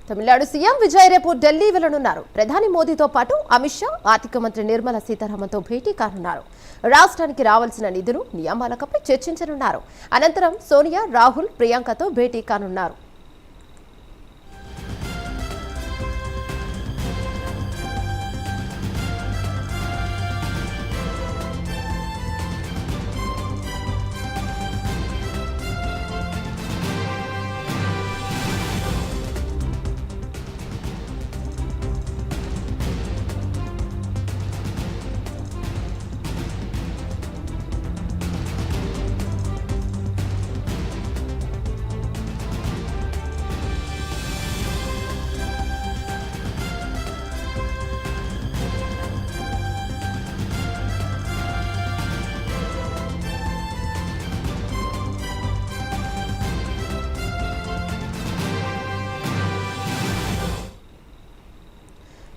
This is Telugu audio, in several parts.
తమిళనాడు సీఎం విజయ్ రేపు ఢిల్లీ వెళ్లనున్నారు. ప్రధాని మోదీతో పాటు అమిత్ షా, ఆర్థిక మంత్రి నిర్మలా సీతారామన్తో భేటీ కానున్నారు. రాష్ట్రానికి రావాల్సిన నిధులు, నియామకాలపై చర్చించనున్నారు. అనంతరం సోనియా, రాహుల్, ప్రియాంకతో భేటీ కానున్నారు.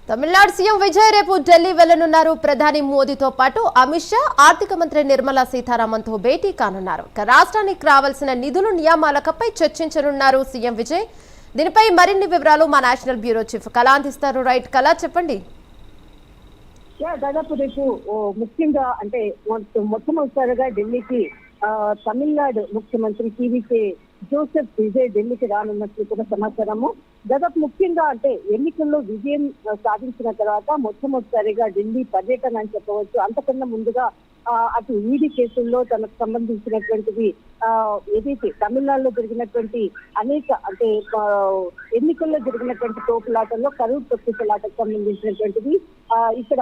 తమిళనాడు సీఎం విజయ్ రేపు ఢిల్లీ వెళ్లనున్నారు. ప్రధాని మోదీతో పాటు అమిత్ షా, ఆర్థిక మంత్రి నిర్మలా సీతారామన్తో భేటీ కానున్నారు. రాష్ట్రానికి రావాల్సిన నిధులు, నియామకాలపై చర్చించనున్నారు సీఎం విజయ్. దీనిపై మరిన్ని వివరాలు మా నేషనల్ బ్యూరో చీఫ్ కళ అందిస్తారు. రైట్ కళ, చెప్పండి. దాదాపు రేపు ముఖ్యంగా అంటే మొట్టమొదటిసారిగా ఢిల్లీకి తమిళనాడు ముఖ్యమంత్రి టీవీకే జోసెఫ్ విజయ్ ఢిల్లీకి రానున్నట్లు కూడా సమాచారము. దాదాపు ముఖ్యంగా అంటే ఎన్నికల్లో విజయం సాధించిన తర్వాత మొట్టమొదటిసారిగా ఢిల్లీ పర్యటన అని చెప్పవచ్చు. అంతకన్నా ముందుగా అటు ఈడీ కేసుల్లో తనకు సంబంధించినటువంటివి ఏదైతే తమిళనాడులో జరిగినటువంటి అనేక అంటే ఎన్నికల్లో జరిగినటువంటి తోపులాటల్లో కరూర్ తొక్కిసలాటకు సంబంధించినటువంటిది ఇక్కడ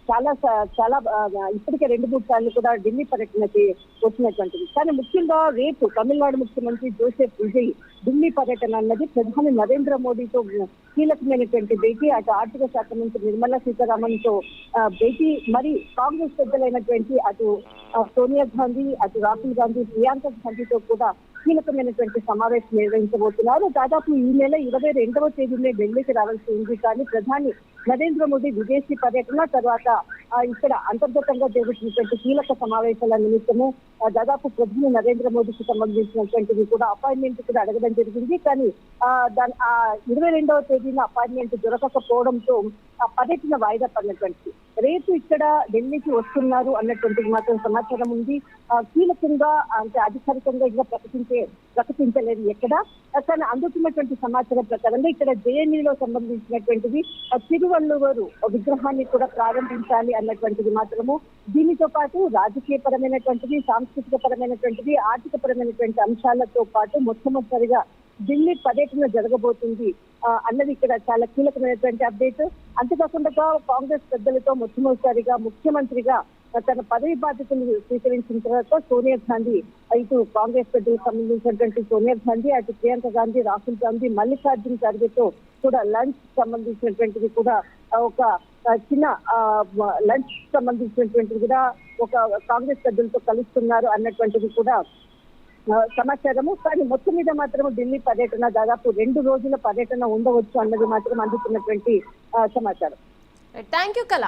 చాలా చాలా ఇప్పటికే 2-3 సార్లు కూడా ఢిల్లీ పర్యటనకి వచ్చినటువంటిది. కానీ ముఖ్యంగా రేపు తమిళనాడు ముఖ్యమంత్రి జోసెఫ్ విజయ్ ఢిల్లీ పర్యటన అన్నది ప్రధాని నరేంద్ర మోదీతో కీలకమైనటువంటి భేటీ. అటు ఆర్థిక శాఖ మంత్రి నిర్మలా సీతారామన్ తో భేటీ, మరి కాంగ్రెస్ పెద్దలైనటువంటి అటు సోనియా గాంధీ, అటు రాహుల్ గాంధీ, ప్రియాంక గాంధీతో కూడా కీలకమైనటువంటి సమావేశం నిర్వహించబోతున్నారు. దాదాపు ఈ నెల 22వ తేదీనే ఢిల్లీకి రావాల్సి ఉంది. కానీ ప్రధాని నరేంద్ర మోదీ విదేశీ పర్యటన తర్వాత ఇక్కడ అంతర్గతంగా జరుగుతున్నటువంటి కీలక సమావేశాల నిమిత్తము దాదాపు ప్రధాని నరేంద్ర మోదీకి సంబంధించినటువంటివి కూడా అపాయింట్మెంట్ కూడా అడగడం జరిగింది. కానీ 22వ తేదీన అపాయింట్మెంట్ దొరకకపోవడంతో ఆ పర్యటన వాయిదా పడినటువంటిది. రేపు ఇక్కడ ఢిల్లీకి వస్తున్నారు అన్నటువంటిది మాత్రం సమాచారం ఉంది. కీలకంగా అంటే అధికారికంగా ఇంకా ప్రకటించలేదు ఎక్కడ. కానీ అందుతున్నటువంటి సమాచారం ప్రకారంగా ఇక్కడ జేఎన్యూలో సంబంధించినటువంటిది తిరువళ్ళూరు విగ్రహాన్ని కూడా ప్రారంభించాలి అన్నటువంటిది మాత్రము. దీనితో పాటు రాజకీయ పరమైనటువంటిది, సాంస్కృతిక పరమైనటువంటిది, ఆర్థిక పరమైనటువంటి అంశాలతో పాటు మొట్టమొదటిసారిగా ఢిల్లీ పర్యటన జరగబోతుంది అన్నది ఇక్కడ చాలా కీలకమైనటువంటి అప్డేట్. అంతేకాకుండా కాంగ్రెస్ పెద్దలతో మొట్టమొదటిసారిగా ముఖ్యమంత్రిగా తన పదవి బాధ్యతలు స్వీకరించిన తర్వాత సోనియా గాంధీ, ఇటు కాంగ్రెస్ పెద్దలకు సంబంధించినటువంటి సోనియా గాంధీ, అటు ప్రియాంక గాంధీ, రాహుల్ గాంధీ, మల్లికార్జున ఖర్గేతో కూడా లంచ్ సంబంధించినటువంటిది కూడా ఒక చిన్న లంచ్ సంబంధించినటువంటిది కూడా ఒక కాంగ్రెస్ పెద్దలతో కలుస్తున్నారు అన్నటువంటిది కూడా సమాచారము. కానీ మొత్తం మీద మాత్రం ఢిల్లీ పర్యటన దాదాపు 2 రోజుల పర్యటన ఉండవచ్చు అన్నది మాత్రం అందుతున్నటువంటి సమాచారం. థ్యాంక్ యూ కళ.